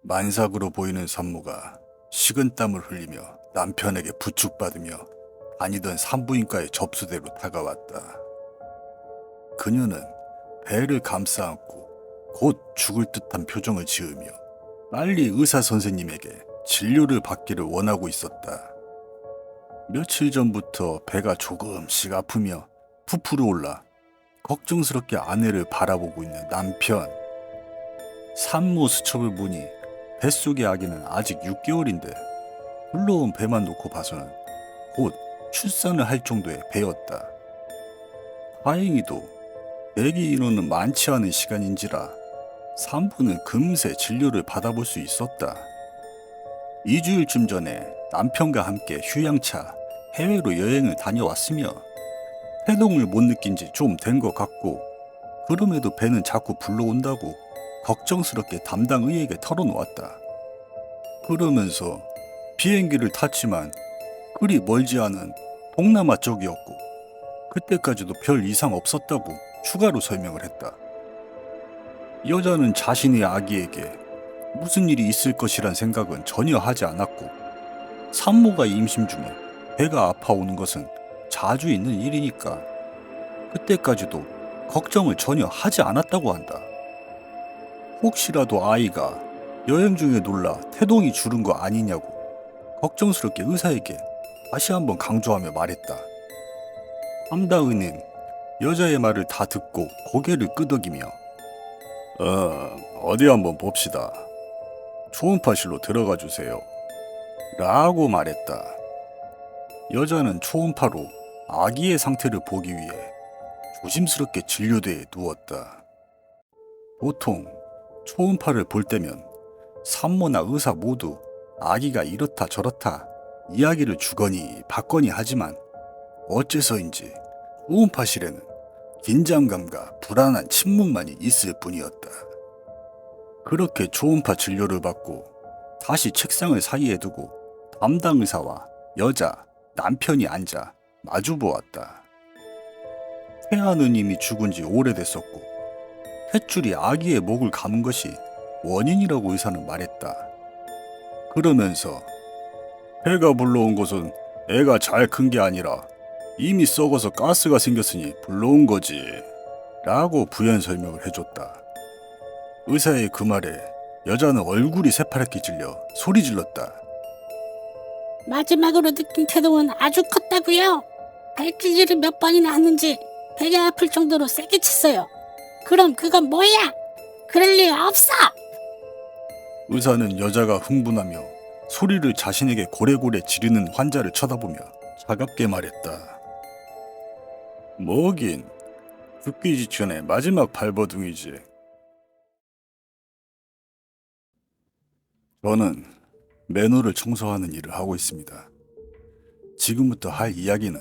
만삭으로 보이는 산모가 식은땀을 흘리며 남편에게 부축받으며 다니던 산부인과의 접수대로 다가왔다. 그녀는 배를 감싸 안고 곧 죽을 듯한 표정을 지으며 빨리 의사 선생님에게 진료를 받기를 원하고 있었다. 며칠 전부터 배가 조금씩 아프며 부풀어 올라 걱정스럽게 아내를 바라보고 있는 남편. 산모 수첩을 보니 뱃속의 아기는 아직 6개월인데 불러온 배만 놓고 봐서는 곧 출산을 할 정도의 배였다. 다행히도 대기 인원은 많지 않은 시간인지라 산부는 금세 진료를 받아볼 수 있었다. 2주일쯤 전에 남편과 함께 휴양차 해외로 여행을 다녀왔으며 태동을 못 느낀 지 좀 된 것 같고, 그럼에도 배는 자꾸 불러온다고 걱정스럽게 담당 의에게 털어놓았다. 그러면서 비행기를 탔지만 그리 멀지 않은 동남아 쪽이었고 그때까지도 별 이상 없었다고 추가로 설명을 했다. 여자는 자신의 아기에게 무슨 일이 있을 것이란 생각은 전혀 하지 않았고, 산모가 임신 중에 배가 아파오는 것은 자주 있는 일이니까 그때까지도 걱정을 전혀 하지 않았다고 한다. 혹시라도 아이가 여행 중에 놀라 태동이 주른 거 아니냐고 걱정스럽게 의사에게 다시 한번 강조하며 말했다. 담당의는 여자의 말을 다 듣고 고개를 끄덕이며 어디 한번 봅시다. 초음파실로 들어가 주세요. 라고 말했다. 여자는 초음파로 아기의 상태를 보기 위해 조심스럽게 진료대에 누웠다. 보통 초음파를 볼 때면 산모나 의사 모두 아기가 이렇다 저렇다 이야기를 주거니 받거니 하지만 어째서인지 초음파실에는 긴장감과 불안한 침묵만이 있을 뿐이었다. 그렇게 초음파 진료를 받고 다시 책상을 사이에 두고 담당 의사와 여자, 남편이 앉아 마주 보았다. 태아는 이미 죽은 지 오래됐었고 탯줄이 아기의 목을 감은 것이 원인이라고 의사는 말했다. 그러면서 배가 불러온 것은 애가 잘 큰 게 아니라 이미 썩어서 가스가 생겼으니 불러온 거지 라고 부연 설명을 해줬다. 의사의 그 말에 여자는 얼굴이 새파랗게 질려 소리 질렀다. 마지막으로 느낀 태동은 아주 컸다고요. 발길질을 몇 번이나 하는지 배가 아플 정도로 세게 쳤어요. 그럼 그건 뭐야? 그럴 리 없어! 의사는 여자가 흥분하며 소리를 자신에게 고래고래 지르는 환자를 쳐다보며 차갑게 말했다. 뭐긴 죽기 직전에 마지막 발버둥이지. 저는 맨홀을 청소하는 일을 하고 있습니다. 지금부터 할 이야기는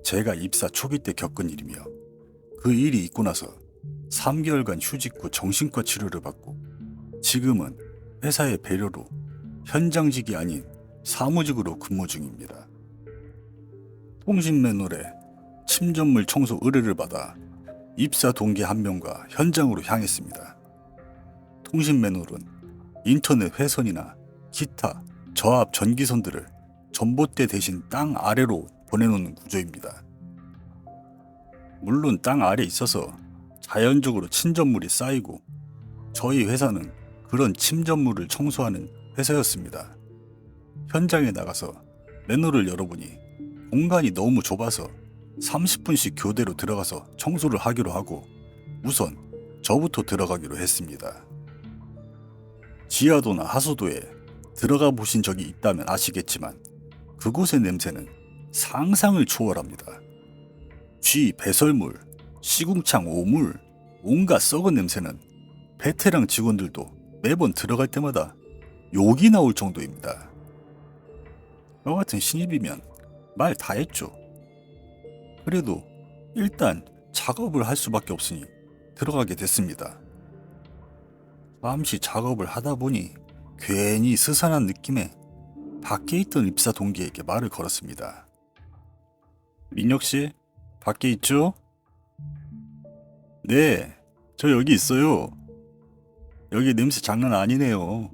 제가 입사 초기 때 겪은 일이며 그 일이 있고 나서 3개월간 휴직 후 정신과 치료를 받고 지금은 회사의 배려로 현장직이 아닌 사무직으로 근무 중입니다. 통신 맨홀에 침전물 청소 의뢰를 받아 입사 동기 한 명과 현장으로 향했습니다. 통신 맨홀은 인터넷 회선이나 기타, 저압 전기선들을 전봇대 대신 땅 아래로 보내놓는 구조입니다. 물론 땅 아래에 있어서 자연적으로 침전물이 쌓이고 저희 회사는 그런 침전물을 청소하는 회사였습니다. 현장에 나가서 맨홀을 열어보니 공간이 너무 좁아서 30분씩 교대로 들어가서 청소를 하기로 하고 우선 저부터 들어가기로 했습니다. 지하도나 하수도에 들어가 보신 적이 있다면 아시겠지만 그곳의 냄새는 상상을 초월합니다. 쥐 배설물, 시궁창 오물, 온갖 썩은 냄새는 베테랑 직원들도 매번 들어갈 때마다 욕이 나올 정도입니다. 저 같은 신입이면 말 다 했죠. 그래도 일단 작업을 할 수밖에 없으니 들어가게 됐습니다. 잠시 작업을 하다 보니 괜히 스산한 느낌에 밖에 있던 입사 동기에게 말을 걸었습니다. 민혁씨, 밖에 있죠? 네, 저 여기 있어요. 여기 냄새 장난 아니네요.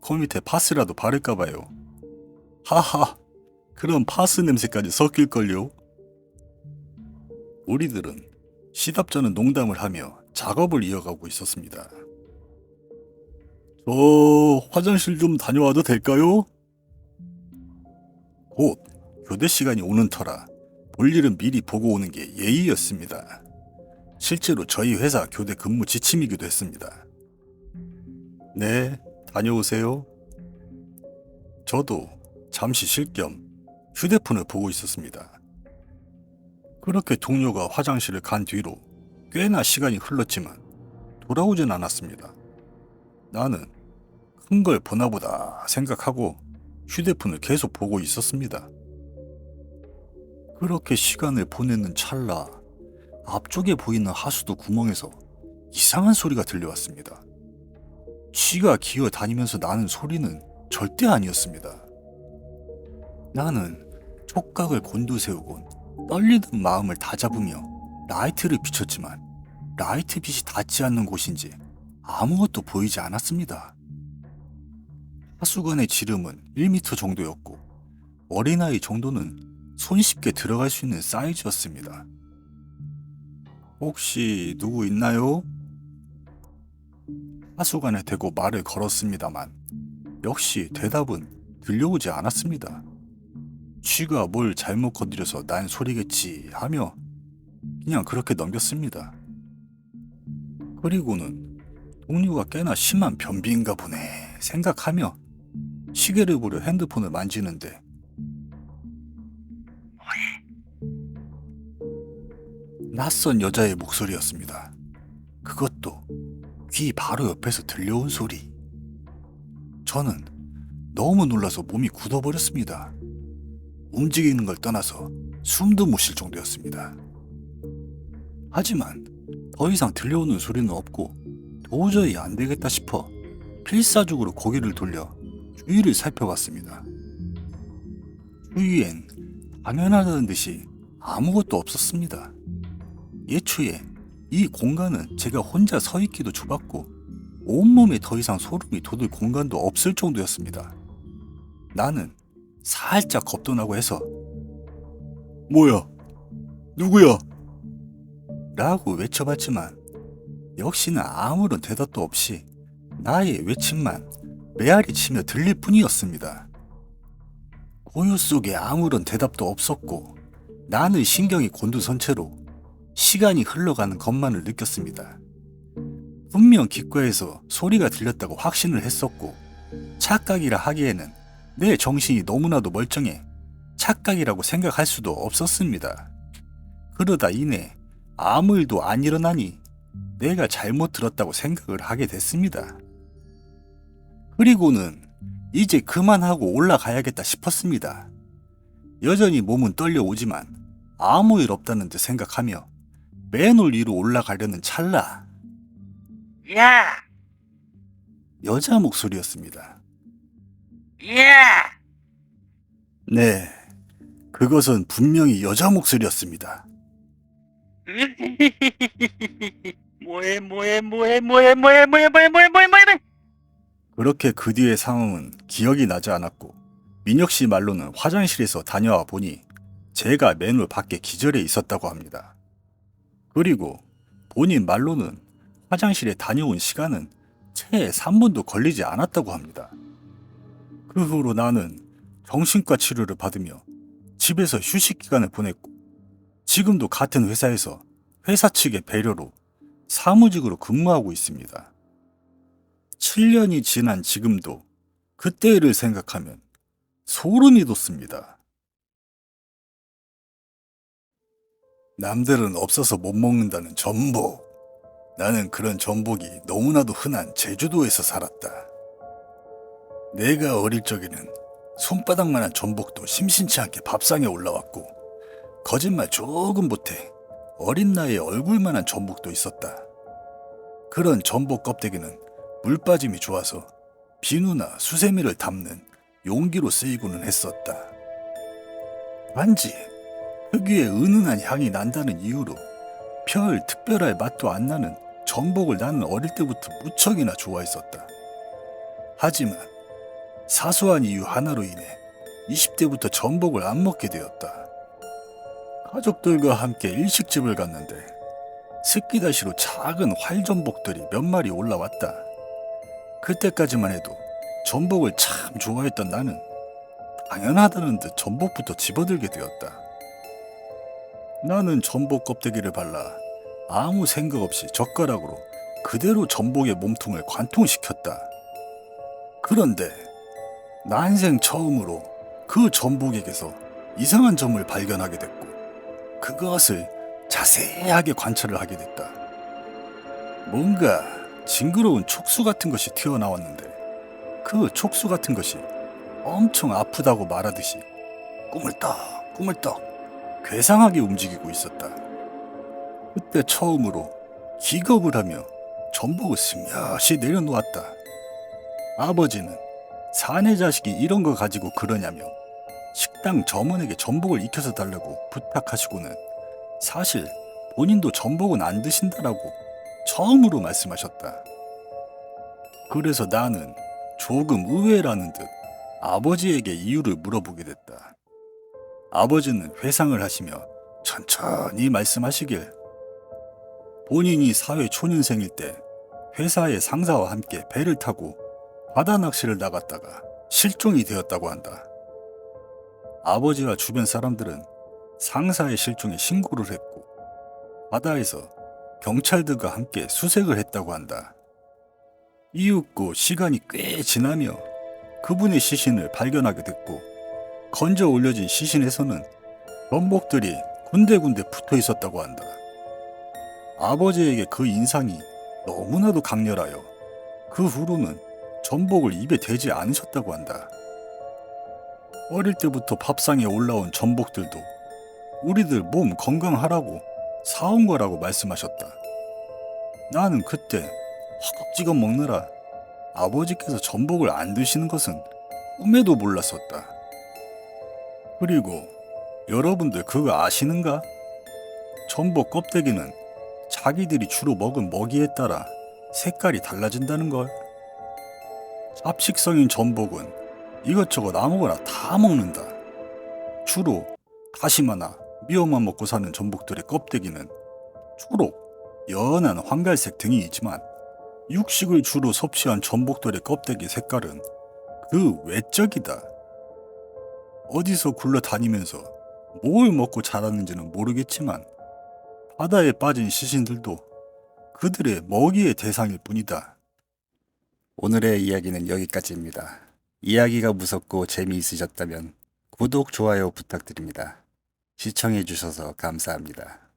코 밑에 파스라도 바를까봐요. 하하, 그럼 파스 냄새까지 섞일걸요? 우리들은 시답잖은 농담을 하며 작업을 이어가고 있었습니다. 저 화장실 좀 다녀와도 될까요? 곧 교대 시간이 오는 터라 볼일은 미리 보고 오는 게 예의였습니다. 실제로 저희 회사 교대 근무 지침이기도 했습니다. 네, 다녀오세요. 저도 잠시 쉴 겸 휴대폰을 보고 있었습니다. 그렇게 동료가 화장실을 간 뒤로 꽤나 시간이 흘렀지만 돌아오진 않았습니다. 나는 큰 걸 보나보다 생각하고 휴대폰을 계속 보고 있었습니다. 그렇게 시간을 보내는 찰나 앞쪽에 보이는 하수도 구멍에서 이상한 소리가 들려왔습니다. 쥐가 기어 다니면서 나는 소리는 절대 아니었습니다. 나는 촉각을 곤두세우곤 떨리는 마음을 다잡으며 라이트를 비췄지만 라이트 빛이 닿지 않는 곳인지 아무것도 보이지 않았습니다. 하수관의 지름은 1m 정도였고 어린아이 정도는 손쉽게 들어갈 수 있는 사이즈였습니다. 혹시 누구 있나요? 하수관에 대고 말을 걸었습니다만 역시 대답은 들려오지 않았습니다. 쥐가 뭘 잘못 건드려서 난 소리겠지 하며 그냥 그렇게 넘겼습니다. 그리고는 동료가 꽤나 심한 변비인가 보네 생각하며 시계를 보려 핸드폰을 만지는데 낯선 여자의 목소리였습니다. 그것도 귀 바로 옆에서 들려온 소리. 저는 너무 놀라서 몸이 굳어버렸습니다. 움직이는 걸 떠나서 숨도 못 쉴 정도였습니다. 하지만 더 이상 들려오는 소리는 없고 도저히 안 되겠다 싶어 필사적으로 고개를 돌려 주위를 살펴봤습니다. 주위엔 당연하다는 듯이 아무것도 없었습니다. 예초에 이 공간은 제가 혼자 서 있기도 좁았고 온몸에 더 이상 소름이 돋을 공간도 없을 정도였습니다. 나는 살짝 겁도 나고 해서 뭐야? 누구야? 라고 외쳐봤지만 역시나 아무런 대답도 없이 나의 외침만 메아리 치며 들릴 뿐이었습니다. 고요 속에 아무런 대답도 없었고 나는 신경이 곤두선 채로 시간이 흘러가는 것만을 느꼈습니다. 분명 귓가에서 소리가 들렸다고 확신을 했었고 착각이라 하기에는 내 정신이 너무나도 멀쩡해 착각이라고 생각할 수도 없었습니다. 그러다 이내 아무 일도 안 일어나니 내가 잘못 들었다고 생각을 하게 됐습니다. 그리고는 이제 그만하고 올라가야겠다 싶었습니다. 여전히 몸은 떨려오지만 아무 일 없다는 듯 생각하며 맨홀 위로 올라가려는 찰나 야! 여자 목소리였습니다. 야! 네, 그것은 분명히 여자 목소리였습니다. 뭐해. 그렇게 그 뒤의 상황은 기억이 나지 않았고 민혁 씨 말로는 화장실에서 다녀와 보니 제가 맨홀 밖에 기절해 있었다고 합니다. 그리고 본인 말로는 화장실에 다녀온 시간은 채 3분도 걸리지 않았다고 합니다. 그 후로 나는 정신과 치료를 받으며 집에서 휴식 기간을 보냈고 지금도 같은 회사에서 회사 측의 배려로 사무직으로 근무하고 있습니다. 7년이 지난 지금도 그때를 생각하면 소름이 돋습니다. 남들은 없어서 못 먹는다는 전복. 나는 그런 전복이 너무나도 흔한 제주도에서 살았다. 내가 어릴 적에는 손바닥만한 전복도 심심치 않게 밥상에 올라왔고 거짓말 조금 못해 어린 나이에 얼굴만한 전복도 있었다. 그런 전복 껍데기는 물 빠짐이 좋아서 비누나 수세미를 담는 용기로 쓰이고는 했었다. 단지 특유의 은은한 향이 난다는 이유로 별 특별할 맛도 안 나는 전복을 나는 어릴 때부터 무척이나 좋아했었다. 하지만 사소한 이유 하나로 인해 20대부터 전복을 안 먹게 되었다. 가족들과 함께 일식집을 갔는데 스키다시로 작은 활전복들이 몇 마리 올라왔다. 그때까지만 해도 전복을 참 좋아했던 나는 당연하다는 듯 전복부터 집어들게 되었다. 나는 전복 껍데기를 발라 아무 생각 없이 젓가락으로 그대로 전복의 몸통을 관통시켰다. 그런데 난생 처음으로 그 전복에게서 이상한 점을 발견하게 됐고 그것을 자세하게 관찰을 하게 됐다. 뭔가 징그러운 촉수 같은 것이 튀어나왔는데 그 촉수 같은 것이 엄청 아프다고 말하듯이 꾸물떡 괴상하게 움직이고 있었다. 그때 처음으로 기겁을 하며 전복을 스며시 내려놓았다. 아버지는 사내 자식이 이런 거 가지고 그러냐며 식당 점원에게 전복을 익혀서 달라고 부탁하시고는 사실 본인도 전복은 안 드신다라고 처음으로 말씀하셨다. 그래서 나는 조금 의외라는 듯 아버지에게 이유를 물어보게 됐다. 아버지는 회상을 하시며 천천히 말씀하시길 본인이 사회 초년생일 때 회사의 상사와 함께 배를 타고 바다 낚시를 나갔다가 실종이 되었다고 한다. 아버지와 주변 사람들은 상사의 실종에 신고를 했고 바다에서 경찰들과 함께 수색을 했다고 한다. 이윽고 시간이 꽤 지나며 그분의 시신을 발견하게 됐고 건져 올려진 시신에서는 전복들이 군데군데 붙어 있었다고 한다. 아버지에게 그 인상이 너무나도 강렬하여 그 후로는 전복을 입에 대지 않으셨다고 한다. 어릴 때부터 밥상에 올라온 전복들도 우리들 몸 건강하라고 사온 거라고 말씀하셨다. 나는 그때 허겁지겁 먹느라 아버지께서 전복을 안 드시는 것은 꿈에도 몰랐었다. 그리고 여러분들 그거 아시는가? 전복 껍데기는 자기들이 주로 먹은 먹이에 따라 색깔이 달라진다는 걸. 잡식성인 전복은 이것저것 아무거나 다 먹는다. 주로 다시마나 미역만 먹고 사는 전복들의 껍데기는 초록, 연한 황갈색 등이 있지만 육식을 주로 섭취한 전복들의 껍데기 색깔은 그 외적이다. 어디서 굴러다니면서 뭘 먹고 자랐는지는 모르겠지만 바다에 빠진 시신들도 그들의 먹이의 대상일 뿐이다. 오늘의 이야기는 여기까지입니다. 이야기가 무섭고 재미있으셨다면 구독, 좋아요 부탁드립니다. 시청해주셔서 감사합니다.